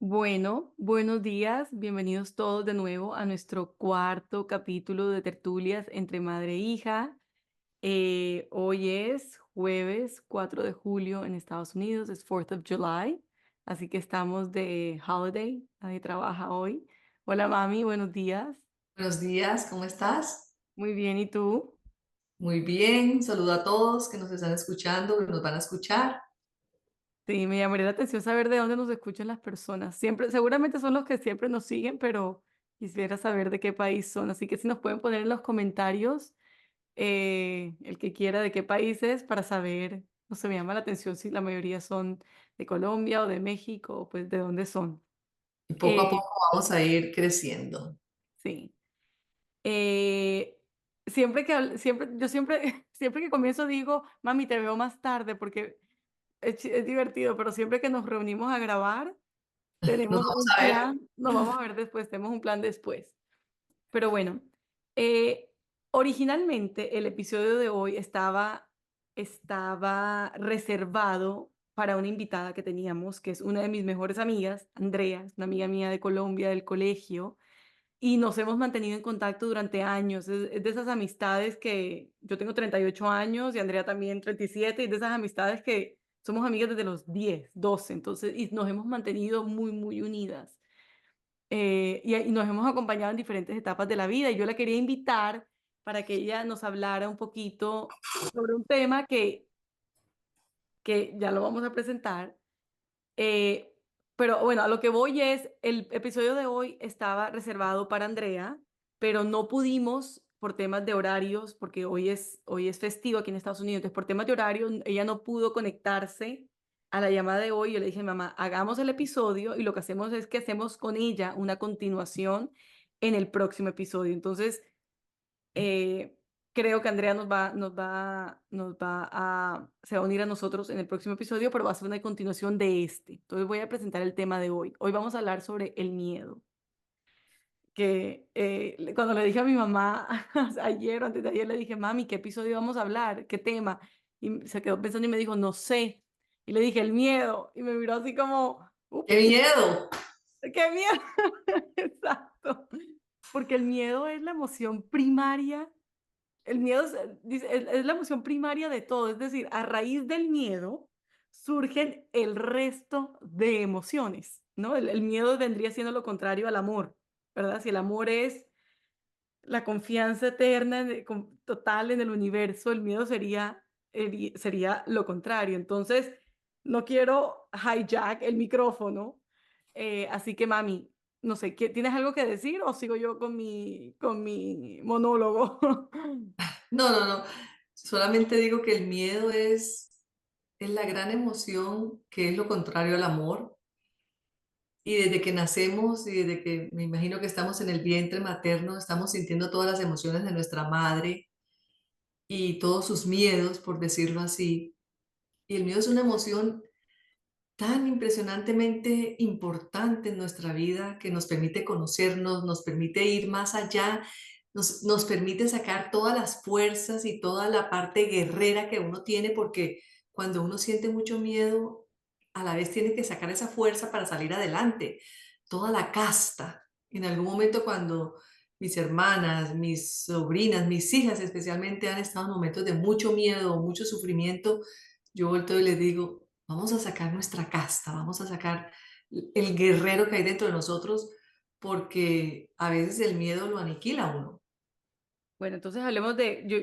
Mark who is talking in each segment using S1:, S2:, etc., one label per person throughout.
S1: Bueno, buenos días, bienvenidos todos de nuevo a nuestro cuarto capítulo de Tertulias entre madre e hija. Hoy es jueves 4 de julio en Estados Unidos, es 4th of July, así que estamos de holiday, nadie trabaja hoy. Hola mami, buenos días.
S2: Buenos días, ¿cómo estás?
S1: Muy bien, ¿y tú?
S2: Muy bien, saludo a todos que nos están escuchando y nos van a escuchar.
S1: Sí, me llamaría la atención saber de dónde nos escuchan las personas. Siempre, seguramente son los que siempre nos siguen, pero quisiera saber de qué país son. Así que si nos pueden poner en los comentarios el que quiera de qué país es para saber, no sé, me llama la atención si la mayoría son de Colombia o de México, o pues de dónde son.
S2: Y poco a
S1: Eh,
S2: poco vamos a ir creciendo.
S1: sí. Eh, yo siempre, siempre que comienzo digo, mami, te veo más tarde porque es divertido, pero siempre que nos reunimos a grabar,
S2: Nos
S1: tenemos
S2: vamos
S1: un
S2: a ver.
S1: plan, nos vamos a ver después, tenemos un plan después. Pero bueno, eh, originalmente el episodio de hoy estaba reservado para una invitada que teníamos, que es una de mis mejores amigas, Andrea, es una amiga mía de Colombia, del colegio, y nos hemos mantenido en contacto durante años. Es de esas amistades que yo tengo 38 años y Andrea también 37, y de esas amistades que somos amigas desde los 10, 12, entonces, y nos hemos mantenido muy, muy unidas. Y nos hemos acompañado en diferentes etapas de la vida y yo la quería invitar para que ella nos hablara un poquito sobre un tema que ya lo vamos a presentar. eh, pero bueno, a lo que voy es, el episodio de hoy estaba reservado para Andrea, pero no pudimos por temas de horarios, porque hoy es festivo aquí en Estados Unidos, entonces por temas de horario ella no pudo conectarse a la llamada de hoy. Yo le dije, mamá, hagamos el episodio y lo que hacemos es que hacemos con ella una continuación en el próximo episodio. Entonces, eh, creo que Andrea se va a unir a nosotros en el próximo episodio, pero va a ser una continuación de este. Entonces voy a presentar el tema de hoy. Hoy vamos a hablar sobre el miedo. Que cuando le dije a mi mamá ayer o antes de ayer, le dije, mami, ¿qué episodio vamos a hablar? ¿Qué tema? Y se quedó pensando y me dijo, no sé. Y le dije, el miedo. Y me miró así como,
S2: ¡Qué
S1: ups,
S2: miedo!
S1: qué miedo. Exacto. Porque el miedo es la emoción primaria. El miedo es la emoción primaria de todo, es decir, a raíz del miedo surgen el resto de emociones, ¿no? El miedo vendría siendo lo contrario al amor, ¿verdad? Si el amor es la confianza eterna, total en el universo, el miedo sería lo contrario. Entonces, no quiero hijack el micrófono, así que mami, no sé, ¿tienes algo que decir o sigo yo con mi monólogo?
S2: No, no, no. Solamente digo que el miedo es la gran emoción que es lo contrario al amor. Y desde que nacemos y desde que me imagino que estamos en el vientre materno, estamos sintiendo todas las emociones de nuestra madre y todos sus miedos, por decirlo así. Y el miedo es una emoción tan impresionantemente importante en nuestra vida que nos permite conocernos, nos permite ir más allá, nos permite sacar todas las fuerzas y toda la parte guerrera que uno tiene, porque cuando uno siente mucho miedo, a la vez tiene que sacar esa fuerza para salir adelante, toda la casta. En algún momento cuando mis hermanas, mis sobrinas, mis hijas especialmente han estado en momentos de mucho miedo, mucho sufrimiento, yo volteo y les digo, vamos a sacar nuestra casta, vamos a sacar el guerrero que hay dentro de nosotros, porque a veces el miedo lo aniquila a uno.
S1: Bueno, entonces yo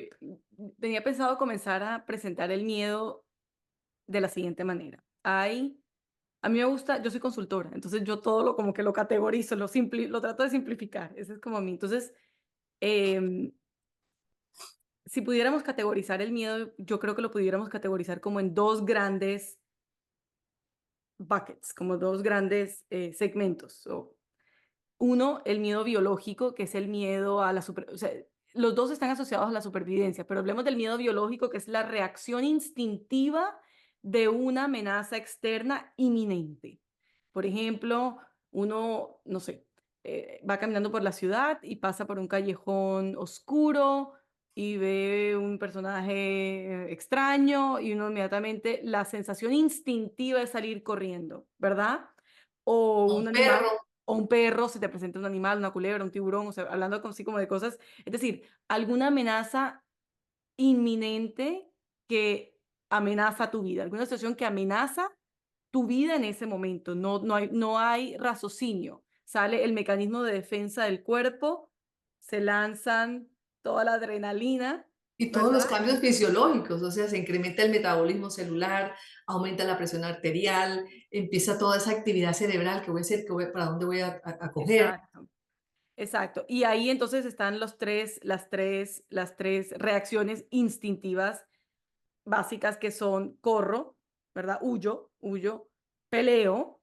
S1: tenía pensado comenzar a presentar el miedo de la siguiente manera. A mí me gusta, yo soy consultora, entonces yo todo lo como que lo categorizo, lo trato de simplificar, ese es como a mí. Entonces, em, si pudiéramos categorizar el miedo, yo creo que lo pudiéramos categorizar como en dos grandes buckets, como dos grandes segmentos. Uno, el miedo biológico, que es el miedo a o sea, los dos están asociados a la supervivencia, pero hablemos del miedo biológico, que es la reacción instintiva de una amenaza externa inminente. Por ejemplo, uno, no sé, va caminando por la ciudad y pasa por un callejón oscuro y ve un personaje extraño y uno inmediatamente, la sensación instintiva es salir corriendo, ¿verdad? o
S2: Un
S1: un
S2: perro.
S1: animal, o un perro, se te presenta un animal, una culebra, un tiburón, o sea, hablando así como de cosas, es decir, alguna amenaza inminente que amenaza tu vida, alguna situación que amenaza tu vida en ese momento, no hay raciocinio, sale el mecanismo de defensa del cuerpo, se lanzan toda la adrenalina,
S2: Y todos los
S1: ¿verdad?
S2: cambios fisiológicos, o sea, se incrementa el metabolismo celular, aumenta la presión arterial, empieza toda esa actividad cerebral que voy a hacer, para dónde voy a coger.
S1: Exacto. Exacto. Y ahí entonces están las tres reacciones instintivas básicas que son corro, ¿verdad? Huyo, peleo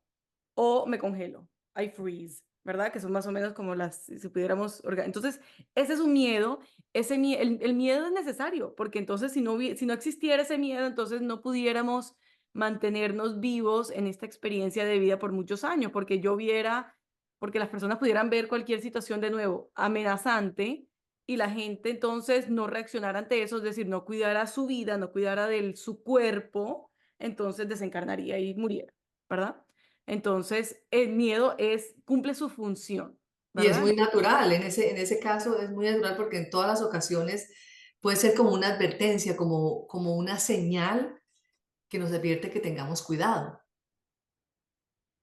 S1: o me congelo. I freeze, ¿verdad? Que son más o menos como si pudiéramos entonces, ese es un miedo, el miedo es necesario, porque entonces si no existiera ese miedo, entonces no pudiéramos mantenernos vivos en esta experiencia de vida por muchos años, porque las personas pudieran ver cualquier situación de nuevo amenazante y la gente entonces no reaccionara ante eso, es decir, no cuidara su vida, no cuidara de su cuerpo, entonces desencarnaría y muriera, ¿verdad? Entonces, el miedo cumple su función,
S2: Y es
S1: ¿verdad?
S2: muy natural, en ese caso es muy natural porque en todas las ocasiones puede ser como una advertencia, como una señal que nos advierte que tengamos cuidado.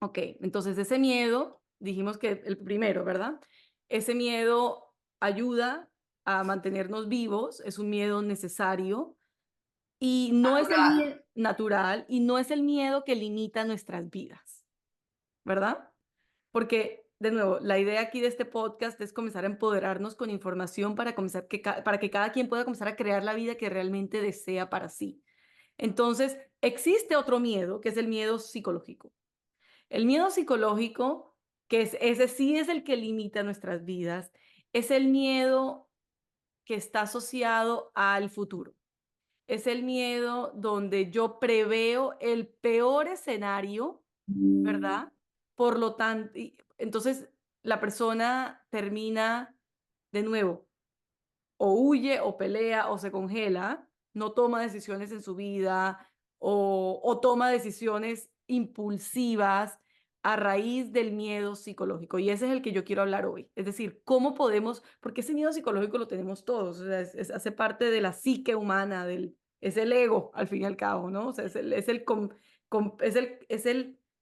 S1: Ok, entonces ese miedo, dijimos que el primero, ¿verdad? Ese miedo ayuda a mantenernos vivos, es un miedo necesario y no es el
S2: Natural.
S1: miedo natural y no es el miedo que limita nuestras vidas, ¿verdad? Porque, de nuevo, la idea aquí de este podcast es comenzar a empoderarnos con información para que cada quien pueda comenzar a crear la vida que realmente desea para sí. Entonces, existe otro miedo, que es el miedo psicológico. El miedo psicológico, ese sí es el que limita nuestras vidas, es el miedo que está asociado al futuro. Es el miedo donde yo preveo el peor escenario, ¿verdad? Por lo tanto, entonces la persona termina de nuevo, o huye o pelea o se congela, no toma decisiones en su vida o toma decisiones impulsivas a raíz del miedo psicológico. Y ese es el que yo quiero hablar hoy. Es decir, cómo podemos, porque ese miedo psicológico lo tenemos todos, o sea, hace parte de la psique humana, es el ego, al fin y al cabo, ¿no? O sea, es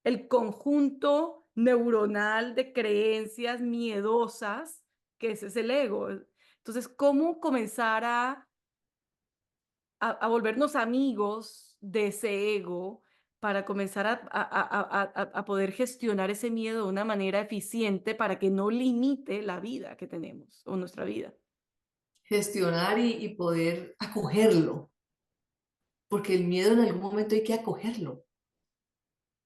S1: el conjunto neuronal de creencias miedosas, que ese es el ego. Entonces, ¿cómo comenzar a volvernos amigos de ese ego para comenzar a poder gestionar ese miedo de una manera eficiente para que no limite la vida que tenemos o nuestra vida?
S2: Gestionar y poder acogerlo, porque el miedo en algún momento hay que acogerlo,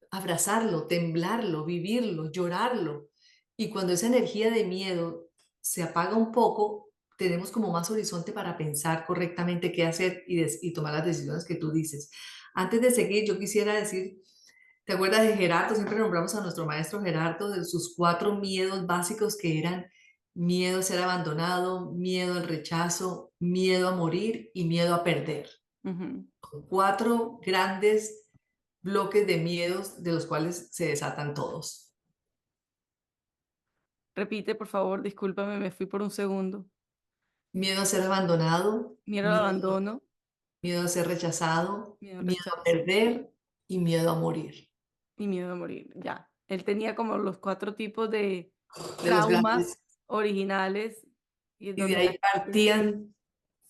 S2: abrazarlo, temblarlo, vivirlo, llorarlo. Y cuando esa energía de miedo se apaga un poco, tenemos como más horizonte para pensar correctamente qué hacer y tomar las decisiones que tú dices. Antes de seguir, yo quisiera decir, ¿te acuerdas de Gerardo? Siempre nombramos a nuestro maestro Gerardo de sus 4 miedos básicos que eran miedo a ser abandonado, miedo al rechazo, miedo a morir y miedo a perder.
S1: Ujú.
S2: 4 grandes bloques de miedos de los cuales se desatan todos.
S1: Repite, por favor, discúlpame, me fui por un segundo.
S2: Miedo a ser abandonado,
S1: Miedo al
S2: miedo,
S1: abandono,
S2: miedo a ser rechazado,
S1: miedo al
S2: miedo a
S1: rechazo
S2: perder y miedo a morir.
S1: y miedo a morir. Ya. Él tenía como los 4 tipos de
S2: De los grandes.
S1: traumas originales y en
S2: Y de
S1: donde la
S2: ahí
S1: gente,
S2: partían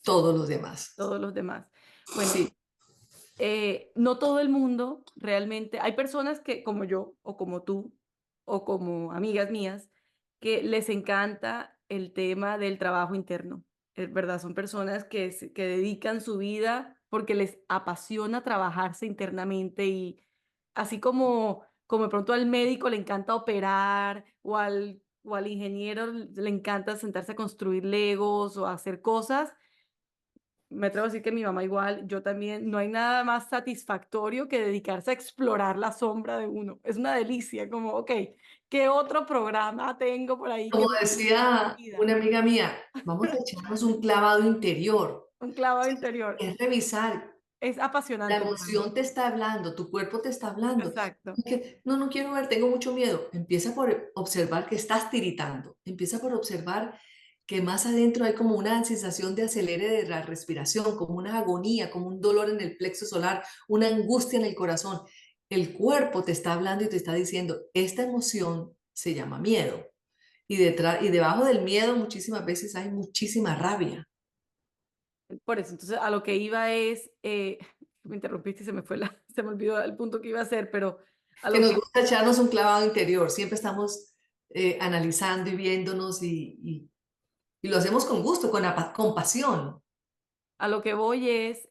S2: todos los demás.
S1: todos los demás. Bueno,
S2: Sí,
S1: no todo el mundo realmente, hay personas que como yo o como tú o como amigas mías que les encanta el tema del trabajo interno, es verdad, son personas que dedican su vida porque les apasiona trabajarse internamente y así como de pronto al médico le encanta operar o al ingeniero le encanta sentarse a construir legos o a hacer cosas. Me atrevo a decir que mi mamá igual, yo también, no hay nada más satisfactorio que dedicarse a explorar la sombra de uno. Es una delicia, como, ok, ¿qué otro programa tengo por ahí que
S2: como
S1: me gusta en mi
S2: decía
S1: vida?
S2: una amiga mía, vamos a echarnos un clavado interior.
S1: Un clavado interior.
S2: Es revisar.
S1: es
S2: La
S1: apasionante para mí.
S2: emoción te está hablando, tu cuerpo te está hablando.
S1: Exacto.
S2: No, no quiero ver, tengo mucho miedo. Empieza por observar que estás tiritando. Empieza por observar que más adentro hay como una sensación de acelere de la respiración, como una agonía, como un dolor en el plexo solar, una angustia en el corazón. El cuerpo te está hablando y te está diciendo, esta emoción se llama miedo. Y detrás y debajo del miedo muchísimas veces hay muchísima rabia.
S1: Por eso, entonces a lo que iba es, me interrumpiste y se me fue se me olvidó el punto que iba a hacer, pero a
S2: Que
S1: lo
S2: nos
S1: que,
S2: gusta echarnos un clavado interior, siempre estamos analizando y viéndonos y lo hacemos con gusto, con pasión.
S1: a lo que voy es,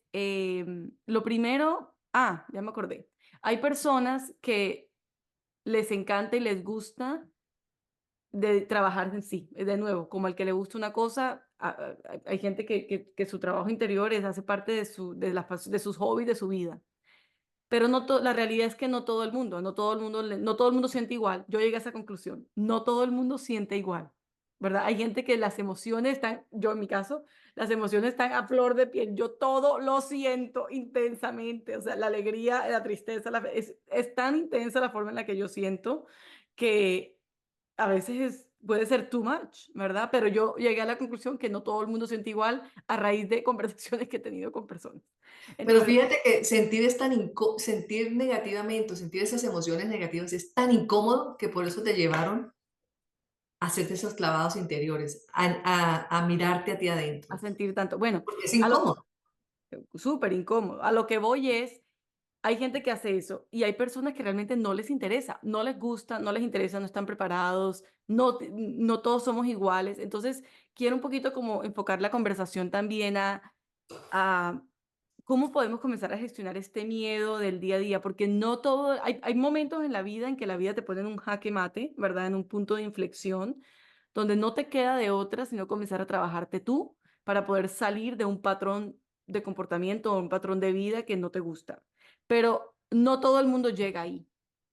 S1: lo primero, ya me acordé. Hay personas que les encanta y les gusta de trabajar en sí, de nuevo, como al que le gusta una cosa, hay gente que su trabajo interior hace parte de sus hobbies, de su vida. Pero la realidad es que no todo el mundo, no todo el mundo siente igual. Yo llegué a esa conclusión. No todo el mundo siente igual, ¿verdad? Hay gente que las emociones están, yo en mi caso, las emociones están a flor de piel. Yo todo lo siento intensamente. O sea, la alegría, la tristeza, es tan intensa la forma en la que yo siento que a veces puede ser too much, ¿verdad? Pero yo llegué a la conclusión que no todo el mundo siente igual a raíz de conversaciones que he tenido con personas.
S2: Pero
S1: Entonces,
S2: fíjate que sentir negativamente o sentir esas emociones negativas es tan incómodo que por eso te llevaron a hacerte esos clavados interiores, a mirarte a ti
S1: a
S2: adentro,
S1: sentir tanto. Bueno,
S2: porque es
S1: a lo
S2: incómodo.
S1: súper incómodo. A lo que voy es, hay gente que hace eso y hay personas que realmente no les interesa, no les gusta, no les interesa, no están preparados, no todos somos iguales. Entonces, quiero un poquito como enfocar la conversación también a cómo podemos comenzar a gestionar este miedo del día a día, porque no todo, hay momentos en la vida en que la vida te pone en un jaque mate, ¿verdad? En un punto de inflexión, donde no te queda de otra sino comenzar a trabajarte tú para poder salir de un patrón de comportamiento o un patrón de vida que no te gusta. Pero no todo el mundo llega ahí.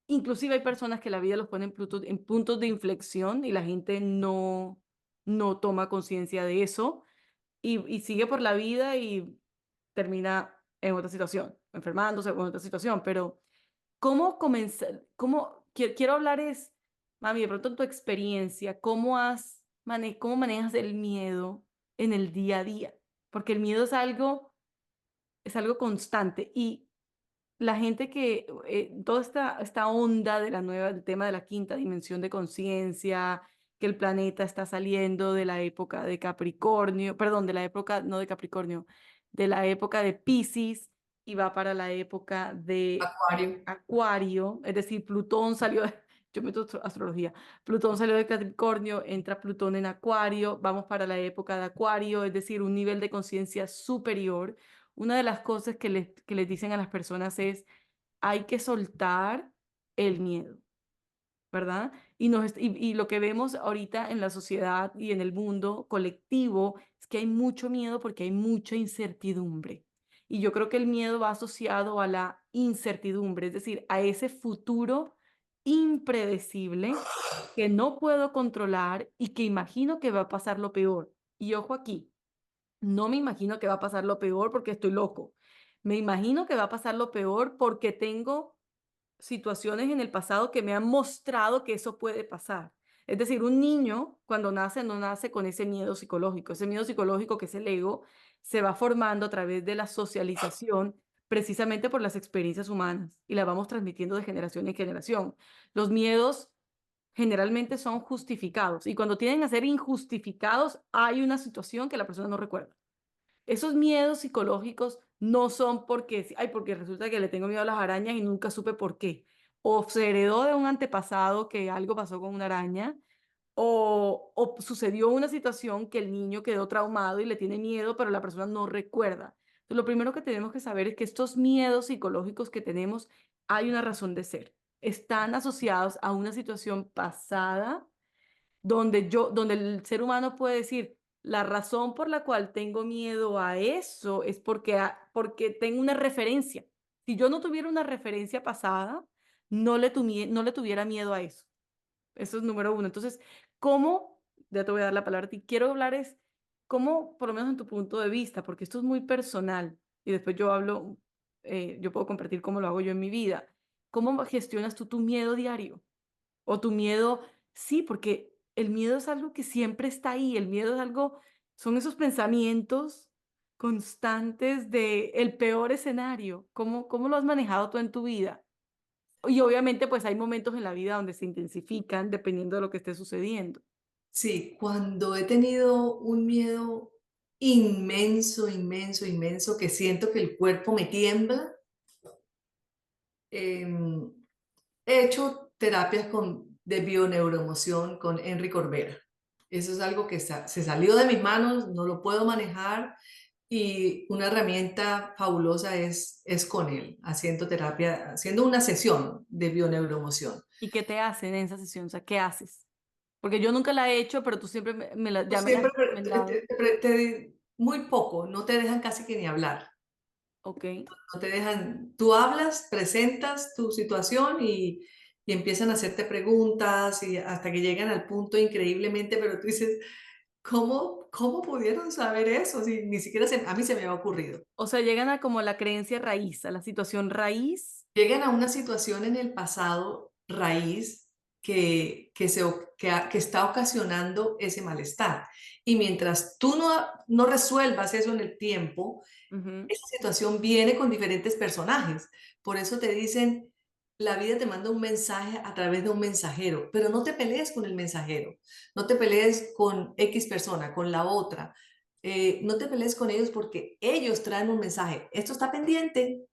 S1: Inclusive hay personas que la vida los pone en puntos de inflexión y la gente no toma conciencia de eso y sigue por la vida y termina en otra situación, enfermándose o en otra situación, pero ¿cómo comenzar? Quiero hablar es, mami, de pronto en tu experiencia, ¿cómo manejas el miedo en el día a día? Porque el miedo es algo constante y la gente toda esta onda de del tema de la quinta dimensión de conciencia, que el planeta está saliendo de la época de Capricornio, perdón, de la época, no de Capricornio, de la época de Piscis y va para la época de
S2: Acuario.
S1: Acuario, es decir, Plutón salió, yo meto astrología, Plutón salió de Capricornio, entra Plutón en Acuario, vamos para la época de Acuario, es decir, un nivel de conciencia superior. Una de las cosas que les dicen a las personas es, hay que soltar el miedo, ¿verdad? Y lo que vemos ahorita en la sociedad y en el mundo colectivo es que hay mucho miedo porque hay mucha incertidumbre. Y yo creo que el miedo va asociado a la incertidumbre, es decir, a ese futuro impredecible que no puedo controlar y que imagino que va a pasar lo peor. Y ojo aquí, no me imagino que va a pasar lo peor porque estoy loco. Me imagino que va a pasar lo peor porque tengo situaciones en el pasado que me han mostrado que eso puede pasar. Es decir, un niño cuando nace no nace con ese miedo psicológico. Ese miedo psicológico que es el ego se va formando a través de la socialización precisamente por las experiencias humanas y la vamos transmitiendo de generación en generación. Los miedos generalmente son justificados y cuando tienden a ser injustificados hay una situación que la persona no recuerda. Esos miedos psicológicos no son porque, ay, porque resulta que le tengo miedo a las arañas y nunca supe por qué. O se heredó de un antepasado que algo pasó con una araña, o sucedió una situación que el niño quedó traumado y le tiene miedo, pero la persona no recuerda. Entonces, lo primero que tenemos que saber es que estos miedos psicológicos que tenemos, hay una razón de ser. Están asociados a una situación pasada donde el ser humano puede decir, la razón por la cual tengo miedo a eso es porque tengo una referencia. Si yo no tuviera una referencia pasada, no le tuviera miedo a eso. Eso es número uno. Entonces, ¿cómo? Ya te voy a dar la palabra a ti. Quiero hablar es cómo, por lo menos en tu punto de vista, porque esto es muy personal y después yo hablo yo puedo compartir cómo lo hago yo en mi vida. ¿Cómo gestionas tú tu miedo diario? O tu miedo, sí, porque el miedo es algo que siempre está ahí, el miedo es algo, son esos pensamientos constantes de el peor escenario. ¿Cómo lo has manejado tú en tu vida? Y obviamente, pues hay momentos en la vida donde se intensifican dependiendo de lo que esté sucediendo.
S2: Sí, cuando he tenido un miedo inmenso, inmenso, inmenso, que siento que el cuerpo me tiembla, em, he hecho terapias de bioneuroemoción con Henry Corbera. Eso es algo que se salió de mis manos, no lo puedo manejar y una herramienta fabulosa es con él, haciendo terapia, haciendo una sesión de bioneuroemoción.
S1: ¿Y qué te hacen en esa sesión? O sea, ¿qué haces? Porque yo nunca la he hecho, pero tú siempre
S2: Tú
S1: ya me la has
S2: siempre,
S1: recomendado.
S2: muy poco, no te dejan casi que ni hablar.
S1: Ok.
S2: No te dejan, tú hablas, presentas tu situación y empiezan a hacerte preguntas y hasta que llegan al punto increíblemente, pero tú dices, ¿cómo pudieron saber eso? Si ni siquiera a mí se me había ocurrido.
S1: O sea, llegan a como la creencia raíz, a la situación raíz.
S2: Llegan a una situación en el pasado raíz que está ocasionando ese malestar. Y mientras tú no resuelvas eso en el tiempo,
S1: Ujú.
S2: esa situación viene con diferentes personajes. Por eso te dicen, la vida te manda un mensaje a través de un mensajero, pero no te pelees con el mensajero, no te pelees con X persona, con la otra. No te pelees con ellos porque ellos traen un mensaje. Esto está pendiente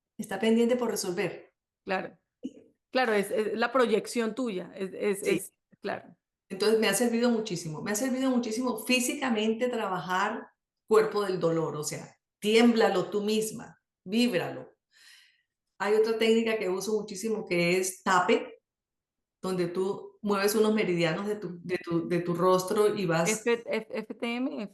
S2: por resolver.
S1: Claro. Claro, es la proyección tuya,
S2: Sí.
S1: claro.
S2: Entonces me ha servido muchísimo físicamente trabajar cuerpo del dolor, o sea, tiémblalo tú misma, víbralo. Hay otra técnica que uso muchísimo que es tape, donde tú mueves unos meridianos de tu rostro y
S1: FTM,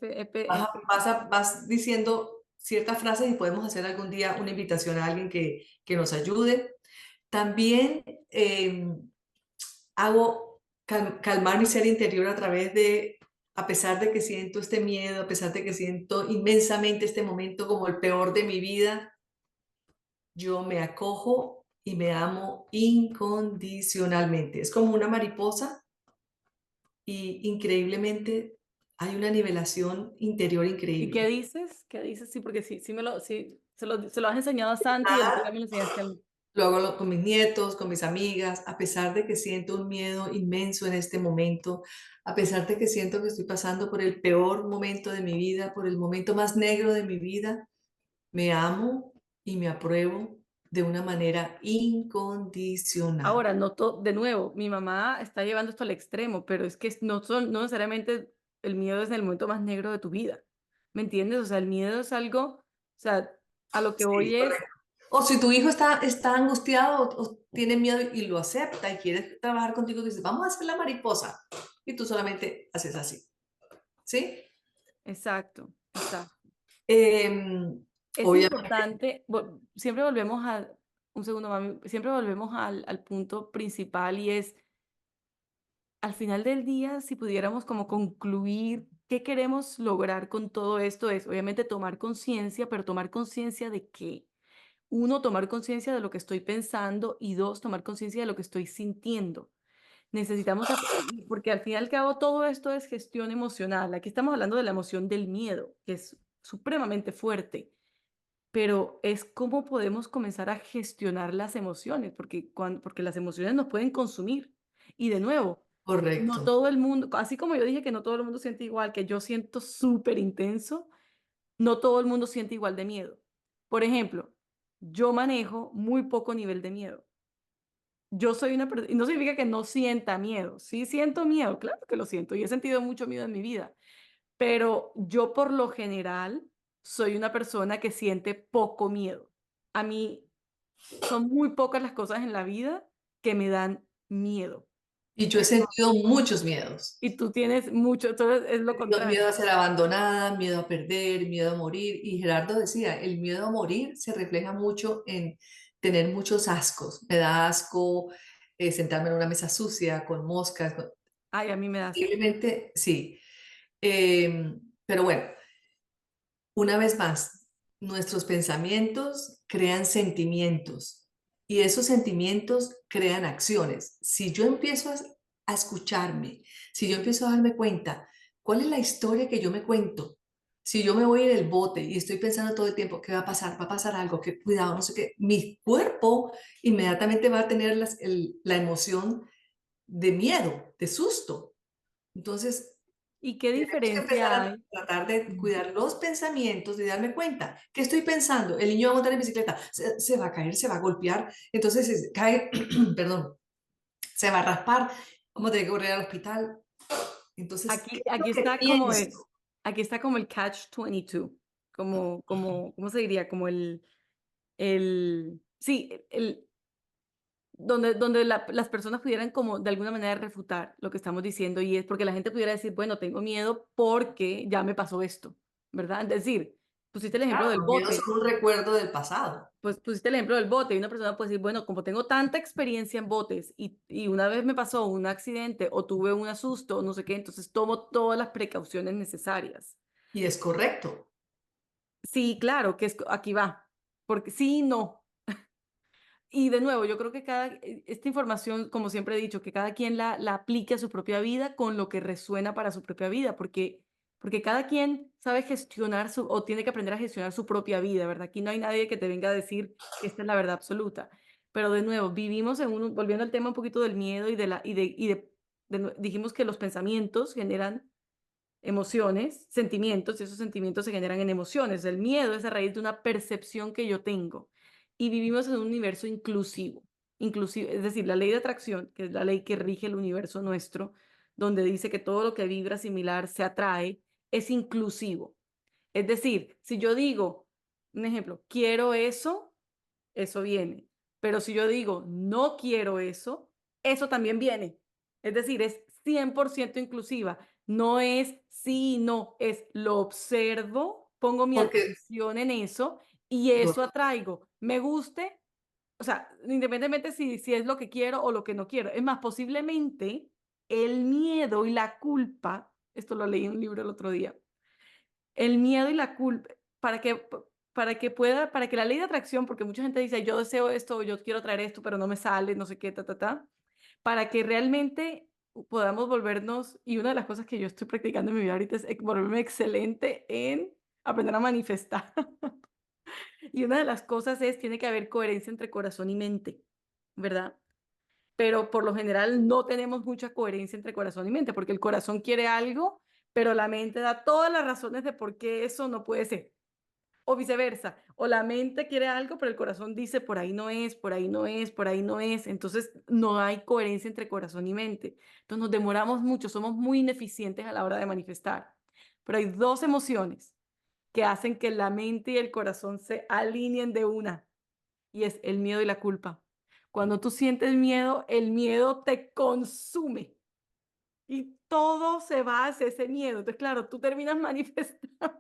S2: vas diciendo ciertas frases y podemos hacer algún día una invitación a alguien que nos ayude. También hago calmar mi ser interior a través de, a pesar de que siento este miedo, a pesar de que siento inmensamente este momento como el peor de mi vida, yo me acojo y me amo incondicionalmente. Es como una mariposa y increíblemente hay una nivelación interior
S1: ¿y qué
S2: increíble.
S1: dices? ¿Qué dices? Sí, porque sí, se lo has enseñado a Santi y a mí
S2: Nada,
S1: también me lo enseñaste a mí.
S2: lo hago con mis nietos, con mis amigas, a pesar de que siento un miedo inmenso en este momento, a pesar de que siento que estoy pasando por el peor momento de mi vida, por el momento más negro de mi vida, me amo y me apruebo de una manera incondicional.
S1: Ahora, de nuevo, mi mamá está llevando esto al extremo, pero es que no necesariamente el miedo es en el momento más negro de tu vida, ¿me entiendes? O sea, el miedo es algo, o sea, a lo que
S2: Sí,
S1: voy es,
S2: correcto. O si tu hijo está angustiado o tiene miedo y lo acepta y quiere trabajar contigo, dices, vamos a hacer la mariposa. Y tú solamente haces así. ¿Sí?
S1: exacto, exacto.
S2: Em,
S1: Es
S2: obviamente,
S1: importante, siempre volvemos un segundo, mami, siempre volvemos al punto principal y es, al final del día, si pudiéramos como concluir qué queremos lograr con todo esto, es obviamente tomar conciencia, pero tomar conciencia de qué. Uno, tomar conciencia de lo que estoy pensando y dos, tomar conciencia de lo que estoy sintiendo. Necesitamos, porque al fin y al cabo todo esto es gestión emocional. Aquí estamos hablando de la emoción del miedo, que es supremamente fuerte, pero es cómo podemos comenzar a gestionar las emociones, porque las emociones nos pueden consumir. Y de nuevo, no
S2: correcto.
S1: todo el mundo, así como yo dije que no todo el mundo siente igual, que yo siento súper intenso, no todo el mundo siente igual de miedo. Por ejemplo, yo manejo muy poco nivel de miedo. Yo soy una persona, y no significa que no sienta miedo. Sí siento miedo, claro que lo siento, y he sentido mucho miedo en mi vida, pero yo por lo general soy una persona que siente poco miedo. A mí son muy pocas las cosas en la vida que me dan miedo.
S2: Y yo he sentido muchos miedos.
S1: Y tú tienes mucho, entonces es lo
S2: Miedo
S1: contrario.
S2: a ser abandonada, miedo a perder, miedo a morir. Y Gerardo decía, el miedo a morir se refleja mucho en tener muchos ascos. Me da asco sentarme en una mesa sucia con moscas.
S1: Ay, a mí me da asco.
S2: Posiblemente, sí. Pero bueno, una vez más, nuestros pensamientos crean sentimientos y esos sentimientos crean acciones. Si yo empiezo a escucharme, si yo empiezo a darme cuenta, ¿cuál es la historia que yo me cuento? Si yo me voy en el bote y estoy pensando todo el tiempo, ¿qué va a pasar? Va a pasar algo, que cuidado, no sé qué. Mi cuerpo inmediatamente va a tener la emoción de miedo, de susto. Entonces,
S1: ¿Y qué
S2: tenemos que empezar
S1: diferencia
S2: a
S1: hay?
S2: tratar de
S1: Mm.
S2: cuidar los pensamientos, de darme cuenta. ¿Qué estoy pensando? El niño va a montar en bicicleta, se va a caer, se va a golpear, entonces cae, perdón, se va a raspar, vamos a tener que correr al hospital. Entonces, ¿qué
S1: Aquí,
S2: es lo
S1: aquí
S2: que
S1: está como el,
S2: pienso?
S1: aquí está como el catch 22, ¿cómo se diría? Como sí, donde las personas pudieran como de alguna manera refutar lo que estamos diciendo y es porque la gente pudiera decir, bueno, tengo miedo porque ya me pasó esto, ¿verdad? Es decir, pusiste el ejemplo
S2: Claro,
S1: del
S2: los miedos
S1: bote,
S2: son un recuerdo del pasado.
S1: pues pusiste el ejemplo del bote y una persona puede decir, bueno, como tengo tanta experiencia en botes y una vez me pasó un accidente o tuve un asusto o no sé qué, entonces tomo todas las precauciones necesarias.
S2: Y es correcto,
S1: Sí, claro, que aquí va, porque sí, no. Y de nuevo, yo creo que esta información, como siempre he dicho, que cada quien la aplique a su propia vida con lo que resuena para su propia vida, porque cada quien sabe gestionar o tiene que aprender a gestionar su propia vida, ¿verdad? Aquí no hay nadie que te venga a decir que esta es la verdad absoluta. Pero de nuevo, vivimos volviendo al tema un poquito del miedo dijimos que los pensamientos generan emociones, sentimientos, y esos sentimientos se generan en emociones. El miedo es a raíz de una percepción que yo tengo. Y vivimos en un universo inclusivo. Inclusive, es decir, la ley de atracción, que es la ley que rige el universo nuestro, donde dice que todo lo que vibra similar se atrae, es inclusivo. Es decir, si yo digo, un ejemplo, quiero eso, eso viene. Pero si yo digo, no quiero eso también viene. Es decir, es 100% inclusiva. No es sí, no, es lo observo, pongo mi
S2: porque
S1: atención en eso y eso atraigo. Me guste, o sea, independientemente si es lo que quiero o lo que no quiero. Es más, posiblemente el miedo y la culpa, esto lo leí en un libro el otro día, el miedo y la culpa, para que la ley de atracción, porque mucha gente dice, yo deseo esto, yo quiero traer esto, pero no me sale, no sé qué, para que realmente podamos volvernos, y una de las cosas que yo estoy practicando en mi vida ahorita es volverme excelente en aprender a manifestar. Y una de las cosas es, tiene que haber coherencia entre corazón y mente, ¿verdad? Pero por lo general no tenemos mucha coherencia entre corazón y mente, porque el corazón quiere algo, pero la mente da todas las razones de por qué eso no puede ser. O viceversa, o la mente quiere algo, pero el corazón dice por ahí no es, por ahí no es, por ahí no es. Entonces no hay coherencia entre corazón y mente. Entonces nos demoramos mucho, somos muy ineficientes a la hora de manifestar. Pero hay dos emociones que hacen que la mente y el corazón se alineen de una, y es el miedo y la culpa. Cuando tú sientes miedo, el miedo te consume y todo se va hacia ese miedo. Entonces, claro, tú terminas manifestando.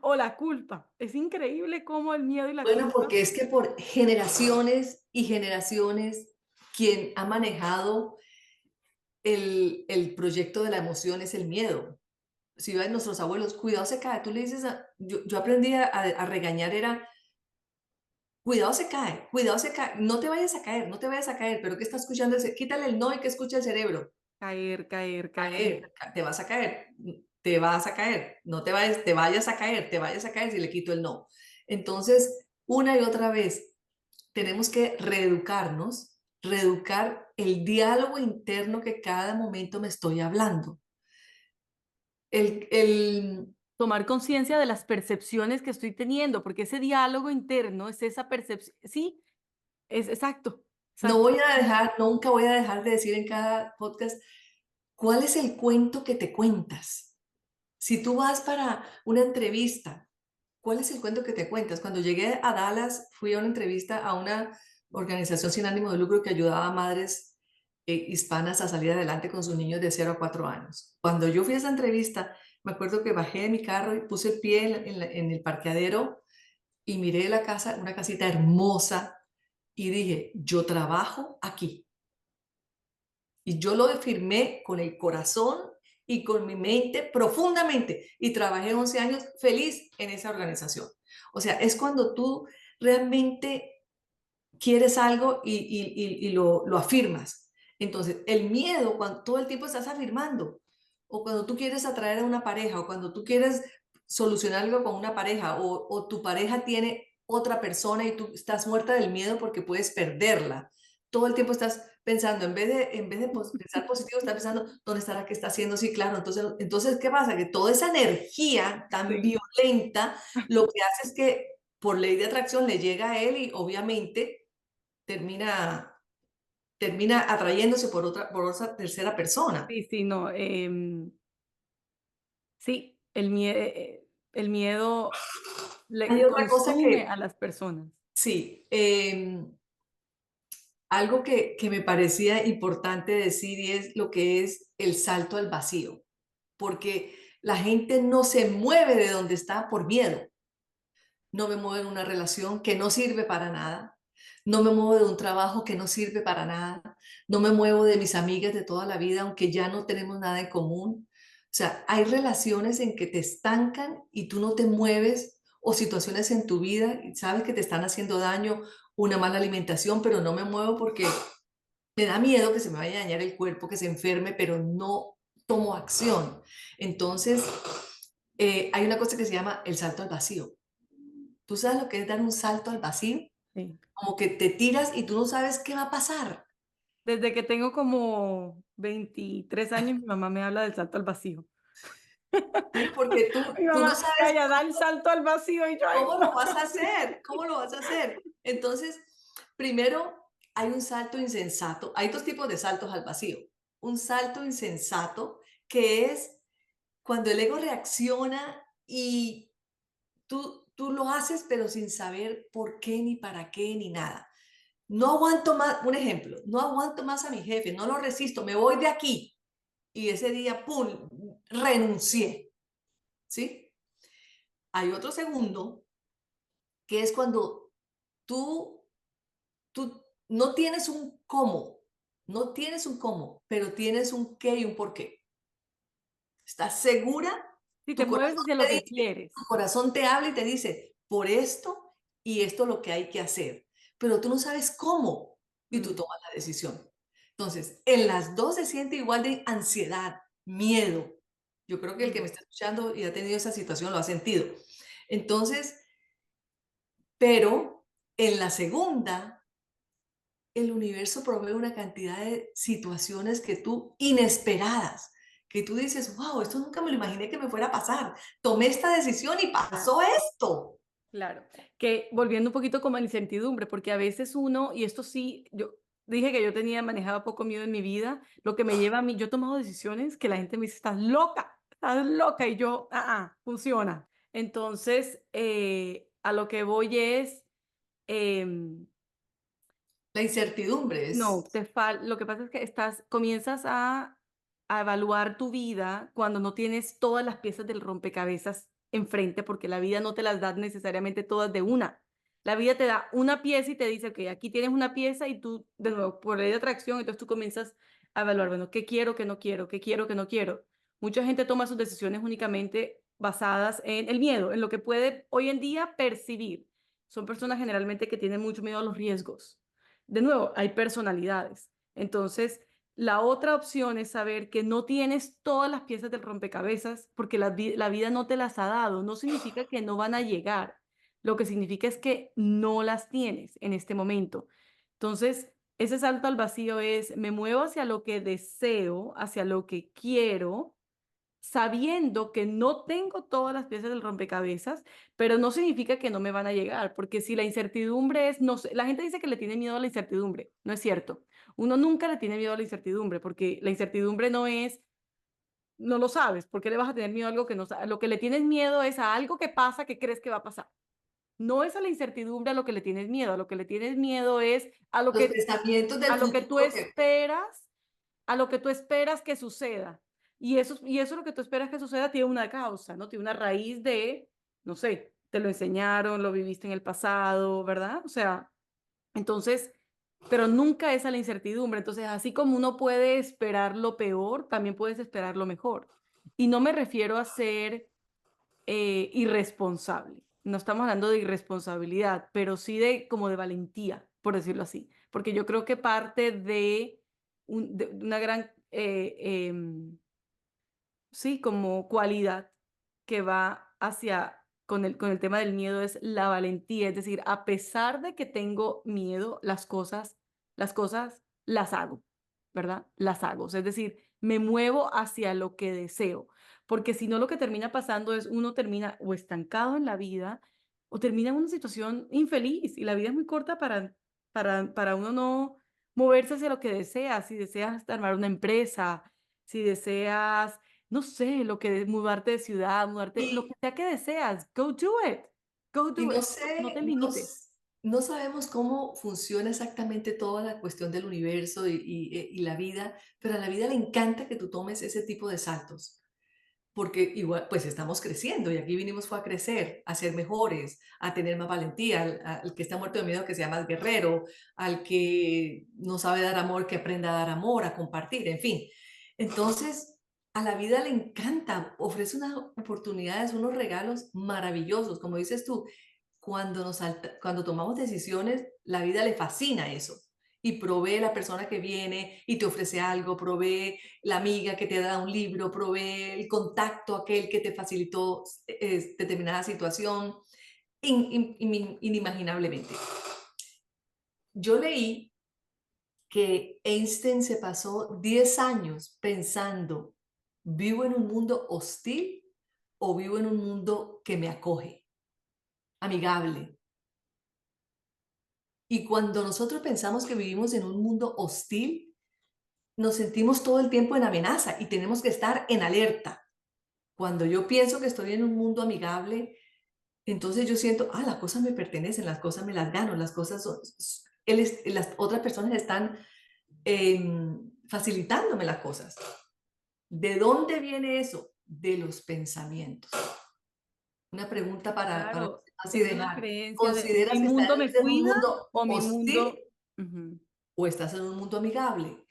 S1: O la culpa. Es increíble cómo el miedo y la
S2: bueno,
S1: culpa.
S2: porque es que por generaciones y generaciones, quien ha manejado el proyecto de la emoción es el miedo. Si ven nuestros abuelos, cuidado se cae, tú le dices, yo aprendí a regañar, era, cuidado se cae, no te vayas a caer, no te vayas a caer, pero ¿qué está escuchando? Quítale el no y que escucha el cerebro.
S1: Caer, caer, caer.
S2: Caer, te vas a caer, te vas a caer, no te vayas, te vayas a caer, te vayas a caer si le quito el no. Entonces, una y otra vez, tenemos que reeducarnos, reeducar el diálogo interno que cada momento me estoy hablando. El,
S1: Tomar conciencia de las percepciones que estoy teniendo, porque ese diálogo interno es esa percepción. Sí, es exacto,
S2: no
S1: exacto.
S2: voy a dejar, nunca voy a dejar de decir en cada podcast, ¿cuál es el cuento que te cuentas? Si tú vas para una entrevista, ¿cuál es el cuento que te cuentas? Cuando llegué a Dallas, fui a una entrevista a una organización sin ánimo de lucro que ayudaba a madres hispanas a salir adelante con sus niños de 0 a 4 años. Cuando yo fui a esa entrevista, me acuerdo que bajé de mi carro y puse el pie en el parqueadero y miré la casa, una casita hermosa, y dije, yo trabajo aquí. Y yo lo firmé con el corazón y con mi mente profundamente y trabajé 11 años feliz en esa organización. O sea, es cuando tú realmente quieres algo y lo afirmas. Entonces, el miedo, cuando todo el tiempo estás afirmando, o cuando tú quieres atraer a una pareja, o cuando tú quieres solucionar algo con una pareja, o tu pareja tiene otra persona y tú estás muerta del miedo porque puedes perderla. Todo el tiempo estás pensando, en vez de pensar positivo, estás pensando, ¿dónde estará? ¿Qué está haciendo? Sí, claro. Entonces, ¿qué pasa? Que toda esa energía tan
S1: Sí.
S2: violenta, lo que hace es que por ley de atracción le llega a él y obviamente termina, termina atrayéndose por otra tercera persona.
S1: Sí, sí, no, sí, el miedo
S2: Hay
S1: le
S2: otra cosa
S1: consume
S2: que,
S1: a las personas.
S2: sí, algo que me parecía importante decir y es lo que es el salto al vacío, porque la gente no se mueve de donde está por miedo. No me muevo en una relación que no sirve para nada, no me muevo de un trabajo que no sirve para nada, no me muevo de mis amigas de toda la vida, aunque ya no tenemos nada en común. O sea, hay relaciones en que te estancan y tú no te mueves, o situaciones en tu vida y sabes que te están haciendo daño, una mala alimentación, pero no me muevo porque me da miedo que se me vaya a dañar el cuerpo, que se enferme, pero no tomo acción. Entonces, hay una cosa que se llama el salto al vacío. ¿Tú sabes lo que es dar un salto al vacío?
S1: Sí.
S2: Como que te tiras y tú no sabes qué va a pasar.
S1: Desde que tengo como 23 años, mi mamá me habla del salto al vacío.
S2: Sí, porque
S1: Mi
S2: tú no
S1: mamá,
S2: sabes
S1: ella da el salto al vacío y yo, ay,
S2: cómo lo
S1: no.
S2: vas a hacer, cómo lo vas a hacer. Entonces, primero hay un salto insensato. Hay dos tipos de saltos al vacío. Un salto insensato, que es cuando el ego reacciona y tú lo haces, pero sin saber por qué, ni para qué, ni nada. No aguanto más, un ejemplo, no aguanto más a mi jefe, no lo resisto, me voy de aquí. Y ese día, ¡pum!, renuncié, ¿sí? Hay otro segundo, que es cuando tú, tú no tienes un cómo, no tienes un cómo, pero tienes un qué y un por qué. ¿Estás segura?
S1: Si te
S2: Tu
S1: mueves
S2: corazón
S1: hacia lo
S2: te
S1: que
S2: dice,
S1: quieres.
S2: tu corazón te habla y te dice, por esto y esto es lo que hay que hacer, pero tú no sabes cómo y tú
S1: Mm,
S2: tomas la decisión. Entonces, en las dos se siente igual de ansiedad, miedo. Yo creo que el que
S1: mm.
S2: me está escuchando y ha tenido esa situación lo ha sentido. Entonces, pero en la segunda, el universo provee una cantidad de situaciones que tú inesperadas, que tú dices, wow, esto nunca me lo imaginé que me fuera a pasar. Tomé esta decisión y pasó esto.
S1: Claro, que volviendo un poquito como a la incertidumbre, porque a veces uno, y esto sí, yo dije que yo manejaba poco miedo en mi vida, lo que me lleva a mí, yo he tomado decisiones que la gente me dice, estás loca, y yo, funciona. Entonces, a lo que voy es, em,
S2: La incertidumbre
S1: no,
S2: es,
S1: lo que pasa es que comienzas a evaluar tu vida cuando no tienes todas las piezas del rompecabezas enfrente, porque la vida no te las da necesariamente todas de una. La vida te da una pieza y te dice, ok, aquí tienes una pieza y tú, de nuevo, por ley de atracción, entonces tú comienzas a evaluar, bueno, ¿qué quiero, qué no quiero, qué quiero, qué no quiero? Mucha gente toma sus decisiones únicamente basadas en el miedo, en lo que puede hoy en día percibir. Son personas generalmente que tienen mucho miedo a los riesgos. De nuevo, hay personalidades. Entonces, la otra opción es saber que no tienes todas las piezas del rompecabezas porque la vida no te las ha dado. No significa que no van a llegar. Lo que significa es que no las tienes en este momento. Entonces, ese salto al vacío es, me muevo hacia lo que deseo, hacia lo que quiero, sabiendo que no tengo todas las piezas del rompecabezas, pero no significa que no me van a llegar, porque si la incertidumbre es, no sé, la gente dice que le tiene miedo a la incertidumbre, no es cierto. Uno nunca le tiene miedo a la incertidumbre, porque la incertidumbre no es, no lo sabes, ¿por qué le vas a tener miedo a algo que no sabes? Lo que le tienes miedo es a algo que pasa que crees que va a pasar. No es a la incertidumbre a lo que le tienes miedo, a lo que le tienes miedo es
S2: los pensamientos del
S1: a lo que tú
S2: futuro que
S1: esperas, a lo que tú esperas que suceda. Y eso lo que tú esperas que suceda tiene una causa, ¿no? Tiene una raíz de, no sé, te lo enseñaron, lo viviste en el pasado, ¿verdad? O sea, entonces, pero nunca es a la incertidumbre. Entonces, así como uno puede esperar lo peor, también puedes esperar lo mejor. Y no me refiero a ser irresponsable. no estamos hablando de irresponsabilidad, pero sí de como de valentía, por decirlo así, porque yo creo que parte de, de una gran, sí, como cualidad que va hacia con el tema del miedo es la valentía, es decir, a pesar de que tengo miedo, las cosas las hago, ¿verdad? Las hago, es decir, me muevo hacia lo que deseo, porque si no lo que termina pasando es uno termina o estancado en la vida o termina en una situación infeliz y la vida es muy corta para uno no moverse hacia lo que desea, si deseas armar una empresa, si deseas no sé, lo que mudarte de ciudad, mudarte, lo que
S2: Y,
S1: sea que deseas, go do it, go
S2: y
S1: do
S2: no
S1: it, no
S2: sé,
S1: te limites.
S2: no sabemos cómo funciona exactamente toda la cuestión del universo y la vida, pero a la vida le encanta que tú tomes ese tipo de saltos. Porque igual, pues estamos creciendo y aquí vinimos fue a crecer, a ser mejores, a tener más valentía, al que está muerto de miedo que sea más guerrero, al que no sabe dar amor que aprenda a dar amor, a compartir, en fin. Entonces, a la vida le encanta, ofrece unas oportunidades, unos regalos maravillosos, como dices tú, cuando tomamos decisiones, la vida le fascina eso. Y provee la persona que viene y te ofrece algo, provee la amiga que te da un libro, provee el contacto aquel que te facilitó determinada situación, inimaginablemente. Yo leí que Einstein se pasó 10 años pensando, ¿vivo en un mundo hostil o vivo en un mundo que me acoge, amigable? Y cuando nosotros pensamos que vivimos en un mundo hostil, nos sentimos todo el tiempo en amenaza y tenemos que estar en alerta. Cuando yo pienso que estoy en un mundo amigable, entonces yo siento, las cosas me pertenecen, las cosas me las gano, las cosas las otras personas están facilitándome las cosas. ¿De dónde viene eso? De los pensamientos. Una pregunta para
S1: Claro,
S2: así
S1: es una
S2: dejar.
S1: creencia de
S2: ¿Consideras
S1: mi
S2: que estás
S1: mundo me
S2: en un
S1: cuida
S2: mundo
S1: o mi
S2: hostil
S1: mundo. Ujú.
S2: o estás en un mundo amigable?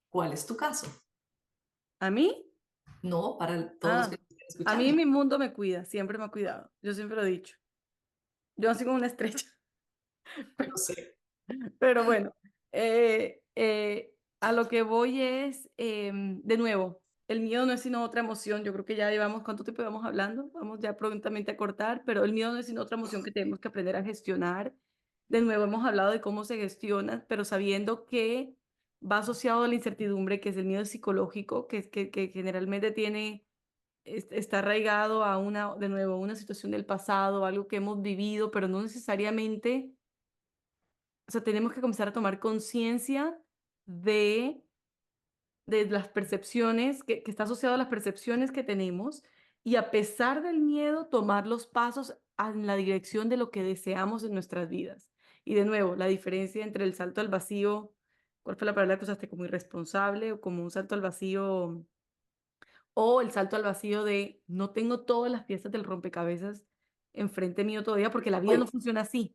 S2: ¿Cuál es tu caso?
S1: ¿A mí?
S2: No, para todos los que
S1: Ah,
S2: nos estén
S1: a mí
S2: escuchando.
S1: mi mundo me cuida, siempre me ha cuidado. Yo siempre lo he dicho. Yo así como una estrella.
S2: Yo sé.
S1: Pero bueno, a lo que voy es, de nuevo, el miedo no es sino otra emoción. Yo creo que ya llevamos, ¿cuánto tiempo llevamos hablando? Vamos ya prontamente a cortar, pero el miedo no es sino otra emoción que tenemos que aprender a gestionar. De nuevo, hemos hablado de cómo se gestiona, pero sabiendo que va asociado a la incertidumbre, que es el miedo psicológico, que generalmente está arraigado a de nuevo, una situación del pasado, algo que hemos vivido, pero no necesariamente, o sea, tenemos que comenzar a tomar conciencia de, de las percepciones, que está asociado a las percepciones que tenemos y a pesar del miedo, tomar los pasos en la dirección de lo que deseamos en nuestras vidas. Y de nuevo, la diferencia entre el salto al vacío, ¿cuál fue la palabra que usaste? Como irresponsable o como un salto al vacío, o el salto al vacío de no tengo todas las piezas del rompecabezas enfrente mío todavía porque la vida no
S2: Hoy,
S1: funciona así.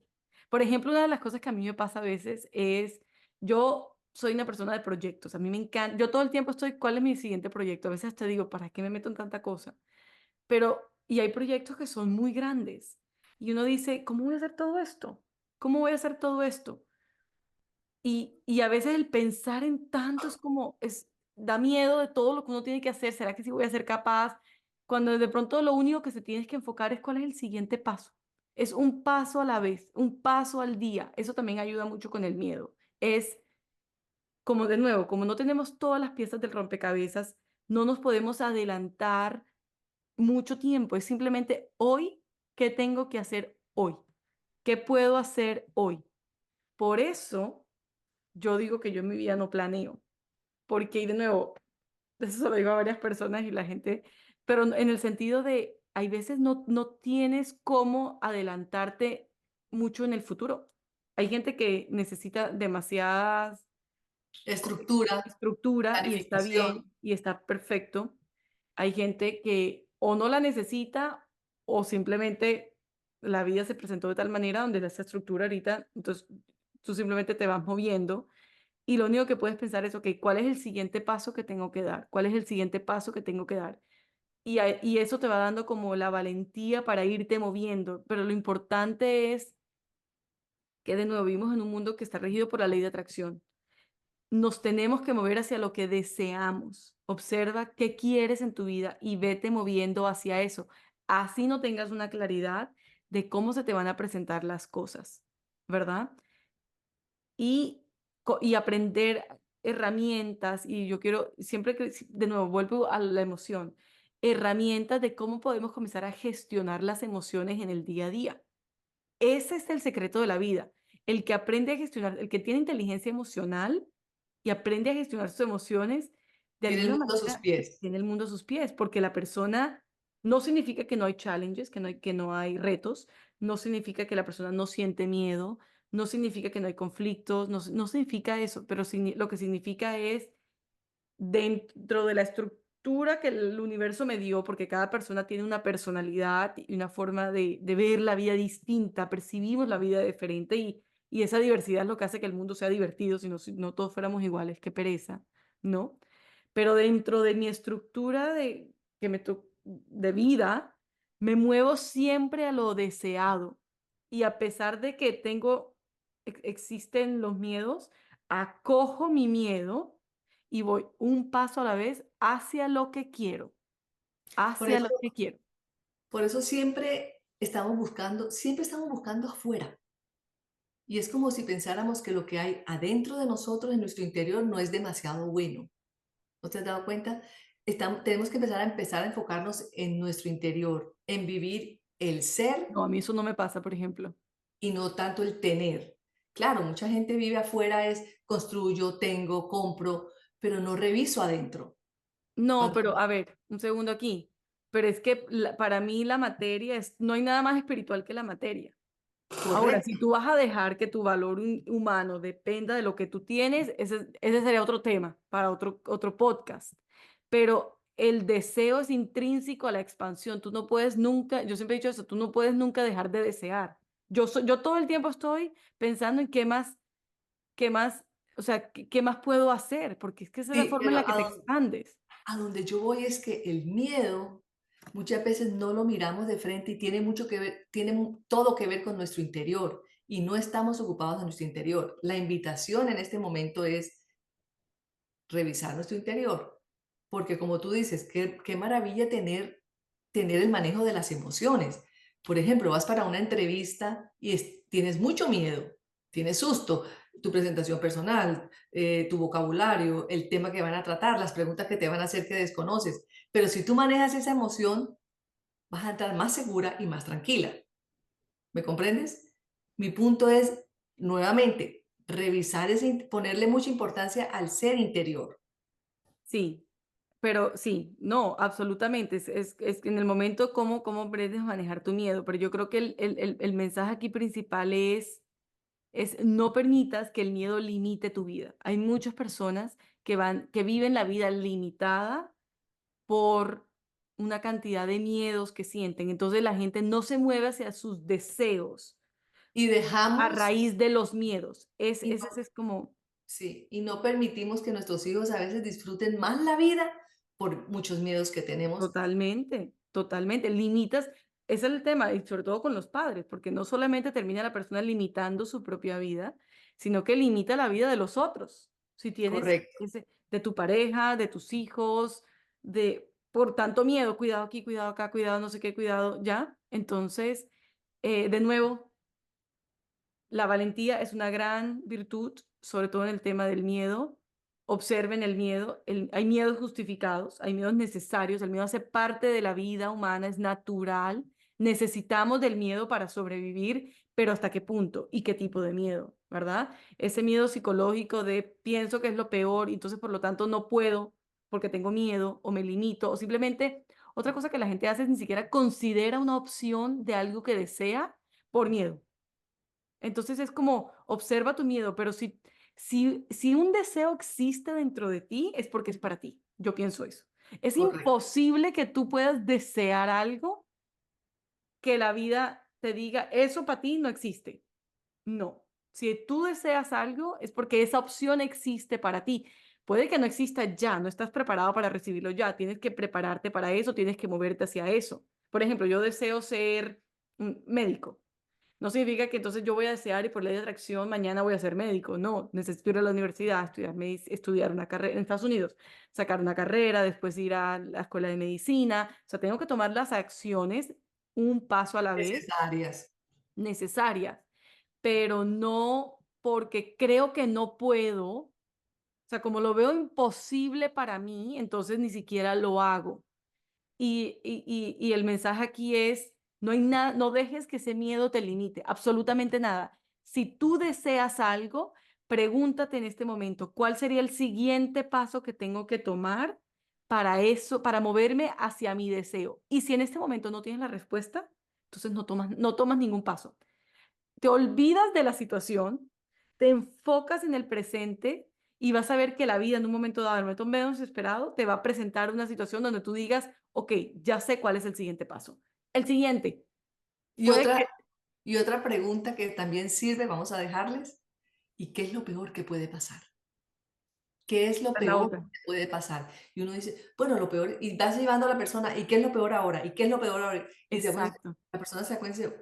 S1: Por ejemplo, una de las cosas que a mí me pasa a veces es, yo soy una persona de proyectos, a mí me encanta, yo todo el tiempo estoy, ¿cuál es mi siguiente proyecto? A veces te digo, ¿para qué me meto en tanta cosa? Pero, y hay proyectos que son muy grandes y uno dice, ¿cómo voy a hacer todo esto? ¿Cómo voy a hacer todo esto? Y a veces el pensar en tanto es como, da miedo de todo lo que uno tiene que hacer. ¿Será que sí voy a ser capaz? Cuando de pronto lo único que se tienes que enfocar es cuál es el siguiente paso. Es un paso a la vez, un paso al día. Eso también ayuda mucho con el miedo. Es como de nuevo, como no tenemos todas las piezas del rompecabezas, no nos podemos adelantar mucho tiempo. Es simplemente hoy, ¿qué tengo que hacer hoy? ¿Qué puedo hacer hoy? Por eso yo digo que yo en mi vida no planeo, porque y de nuevo, eso se lo digo a varias personas y la gente, pero en el sentido de, hay veces no tienes cómo adelantarte mucho en el futuro. Hay gente que necesita demasiadas
S2: estructura,
S1: estructura y está
S2: planificación.
S1: bien y está perfecto. Hay gente que o no la necesita o simplemente la vida se presentó de tal manera donde esa estructura ahorita, entonces tú simplemente te vas moviendo. Y lo único que puedes pensar es, ok, ¿cuál es el siguiente paso que tengo que dar? ¿Cuál es el siguiente paso que tengo que dar? y eso te va dando como la valentía para irte moviendo, pero lo importante es que de nuevo vivimos en un mundo que está regido por la ley de atracción. Nos tenemos que mover hacia lo que deseamos. Observa qué quieres en tu vida y vete moviendo hacia eso. Así no tengas una claridad de cómo se te van a presentar las cosas, ¿verdad? Y, y aprender herramientas, y yo quiero, siempre que, de nuevo, vuelvo a la emoción, herramientas de cómo podemos comenzar a gestionar las emociones en el día a día. Ese es el secreto de la vida. El que aprende a gestionar, el que tiene inteligencia emocional y aprende a gestionar sus emociones, de
S2: Tiene el
S1: alguna
S2: mundo a sus
S1: manera
S2: pies.
S1: tiene el mundo a sus pies, porque la persona no significa que no hay challenges, que no hay retos, no significa que la persona no siente miedo, no significa que no hay conflictos, no, no significa eso, pero lo que significa es dentro de la estructura que el universo me dio, porque cada persona tiene una personalidad y una forma de ver la vida distinta, percibimos la vida diferente y esa diversidad es lo que hace que el mundo sea divertido, si no todos fuéramos iguales, qué pereza, ¿no? Pero dentro de mi estructura de vida, me muevo siempre a lo deseado. Y a pesar de que existen los miedos, acojo mi miedo y voy un paso a la vez hacia lo que quiero,
S2: Por
S1: hacia
S2: eso,
S1: lo que quiero.
S2: por eso siempre estamos buscando afuera. Y es como si pensáramos que lo que hay adentro de nosotros, en nuestro interior, no es demasiado bueno. ¿No te has dado cuenta? Tenemos que empezar a enfocarnos en nuestro interior, en vivir el ser
S1: No, a mí eso no me pasa, por ejemplo.
S2: y no tanto el tener. Claro, mucha gente vive afuera, es construyo, tengo, compro, pero no reviso adentro.
S1: No,
S2: Cuando,
S1: pero a ver, un segundo aquí. Pero es que para mí la materia no hay nada más espiritual que la materia. Ahora, si
S2: correcto,
S1: tú vas a dejar que tu valor humano dependa de lo que tú tienes, ese sería otro tema para otro podcast. Pero el deseo es intrínseco a la expansión. Tú no puedes nunca, yo siempre he dicho eso, tú no puedes nunca dejar de desear. Yo todo el tiempo estoy pensando en qué más, o sea, qué más puedo hacer, porque es que esa es la
S2: sí,
S1: forma en
S2: pero
S1: la que te expandes.
S2: a donde yo voy es que el miedo muchas veces no lo miramos de frente y tiene mucho que ver, todo que ver con nuestro interior y no estamos ocupados en nuestro interior. La invitación en este momento es revisar nuestro interior, porque como tú dices, qué maravilla tener el manejo de las emociones. Por ejemplo, vas para una entrevista y tienes mucho miedo, tienes susto, tu presentación personal, tu vocabulario, el tema que van a tratar, las preguntas que te van a hacer que desconoces. Pero si tú manejas esa emoción, vas a estar más segura y más tranquila. ¿Me comprendes? Mi punto es, nuevamente, ponerle mucha importancia al ser interior.
S1: Sí, pero sí, no, absolutamente. Es que en el momento cómo aprendes a manejar tu miedo, pero yo creo que el mensaje aquí principal es no permitas que el miedo limite tu vida. Hay muchas personas que viven la vida limitada por una cantidad de miedos que sienten. Entonces la gente no se mueve hacia sus deseos
S2: Y
S1: a
S2: dejamos,
S1: raíz de los miedos.
S2: y
S1: Ese es como
S2: sí, y no permitimos que nuestros hijos a veces disfruten más la vida por muchos miedos que tenemos.
S1: totalmente, totalmente. Limitas, ese es el tema, y sobre todo con los padres, porque no solamente termina la persona limitando su propia vida, sino que limita la vida de los otros. Si tienes
S2: Correcto,
S1: de tu pareja, de tus hijos, por tanto miedo, cuidado aquí, cuidado acá, cuidado no sé qué, cuidado, ya. Entonces, de nuevo, la valentía es una gran virtud, sobre todo en el tema del miedo. Observen el miedo. Hay miedos justificados, hay miedos necesarios. El miedo hace parte de la vida humana, es natural. Necesitamos del miedo para sobrevivir, pero ¿hasta qué punto? ¿Y qué tipo de miedo? ¿Verdad? Ese miedo psicológico de pienso que es lo peor y entonces por lo tanto no puedo porque tengo miedo o me limito o simplemente otra cosa que la gente hace es ni siquiera considera una opción de algo que desea por miedo. Entonces es como observa tu miedo, pero si un deseo existe dentro de ti, es porque es para ti. Yo pienso eso. Es
S2: correcto,
S1: imposible que tú puedas desear algo que la vida te diga, eso para ti no existe. No. Si tú deseas algo, es porque esa opción existe para ti. Puede que no exista ya, no estás preparado para recibirlo ya, tienes que prepararte para eso, tienes que moverte hacia eso. Por ejemplo, yo deseo ser médico. No significa que entonces yo voy a desear y por ley de atracción mañana voy a ser médico. No, necesito ir a la universidad, estudiar una carrera en Estados Unidos, sacar una carrera, después ir a la escuela de medicina. O sea, tengo que tomar las acciones un paso a la vez
S2: Necesarias.
S1: necesarias, pero no porque creo que no puedo. O sea, como lo veo imposible para mí, entonces ni siquiera lo hago. Y el mensaje aquí es, no hay nada, no dejes que ese miedo te limite, absolutamente nada. Si tú deseas algo, pregúntate en este momento, ¿cuál sería el siguiente paso que tengo que tomar para eso, para moverme hacia mi deseo? Y si en este momento no tienes la respuesta, entonces no tomas ningún paso. Te olvidas de la situación, te enfocas en el presente y vas a ver que la vida en un momento dado, en un momento menos esperado, te va a presentar una situación donde tú digas, ok, ya sé cuál es el siguiente paso. El siguiente,
S2: Y
S1: puede que
S2: otra, y otra pregunta que también sirve, vamos a dejarles, ¿y qué es lo peor que puede pasar? ¿Qué es lo
S1: es la
S2: peor
S1: otra.
S2: que puede pasar? Y uno dice, bueno, lo peor, y vas llevando a la persona, ¿y qué es lo peor ahora? ¿Y qué es lo peor ahora? Y
S1: Exacto.
S2: la persona se da cuenta y dice,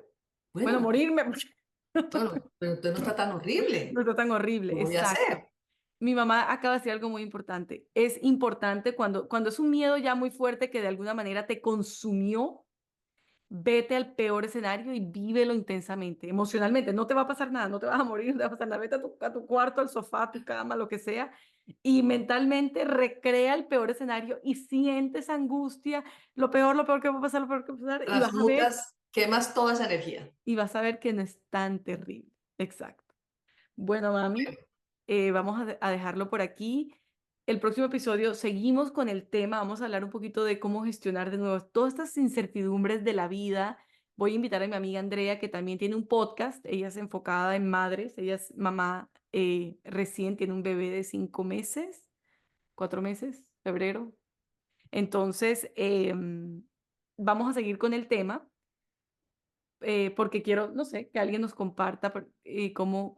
S1: Bueno,
S2: bueno,
S1: morirme.
S2: bueno, pero entonces no está tan
S1: No
S2: horrible,
S1: está tan
S2: lo
S1: horrible,
S2: voy a
S1: exacto.
S2: hacer.
S1: Mi mamá acaba de decir algo muy importante. Es importante cuando es un miedo ya muy fuerte que de alguna manera te consumió. Vete al peor escenario y vívelo intensamente, emocionalmente. No te va a pasar nada, no te vas a morir, no te va a pasar nada. Vete a tu cuarto, al sofá, a tu cama, lo que sea, y mentalmente recrea el peor escenario y sientes angustia, lo peor que va a pasar, lo peor que va a pasar,
S2: Transmutas, quemas toda esa energía.
S1: y vas a ver que no es tan terrible. Exacto. Bueno, mami, vamos a dejarlo por aquí. El próximo episodio seguimos con el tema, vamos a hablar un poquito de cómo gestionar de nuevo todas estas incertidumbres de la vida. Voy a invitar a mi amiga Andrea, que también tiene un podcast, ella es enfocada en madres, ella es mamá recién, tiene un bebé de 5 meses, 4 meses, febrero. Entonces, vamos a seguir con el tema porque quiero, no sé, que alguien nos comparta cómo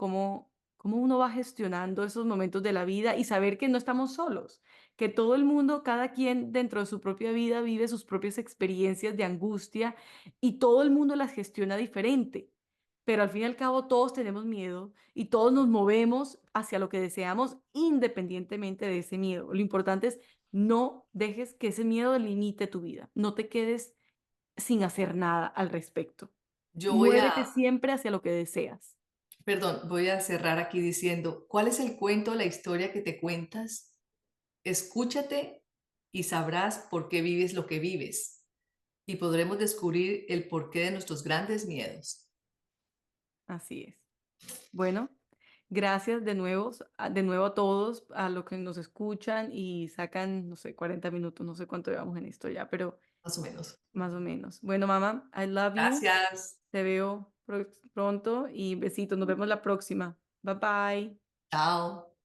S1: uno va gestionando esos momentos de la vida y saber que no estamos solos, que todo el mundo, cada quien dentro de su propia vida vive sus propias experiencias de angustia y todo el mundo las gestiona diferente. Pero al fin y al cabo todos tenemos miedo y todos nos movemos hacia lo que deseamos independientemente de ese miedo. Lo importante es no dejes que ese miedo limite tu vida, no te quedes sin hacer nada al respecto.
S2: Yo voy a,
S1: Muévete siempre hacia lo que deseas.
S2: perdón, voy a cerrar aquí diciendo, ¿cuál es el cuento, la historia que te cuentas? Escúchate y sabrás por qué vives lo que vives y podremos descubrir el porqué de nuestros grandes miedos.
S1: Así es. Bueno, gracias de nuevo a todos, a los que nos escuchan y sacan, no sé, 40 minutos, no sé cuánto llevamos en esto ya, pero
S2: Más o menos.
S1: más o menos. Bueno, mamá, I love you.
S2: Gracias.
S1: Te veo pronto y besitos. Nos vemos la próxima. Bye bye.
S2: Chao.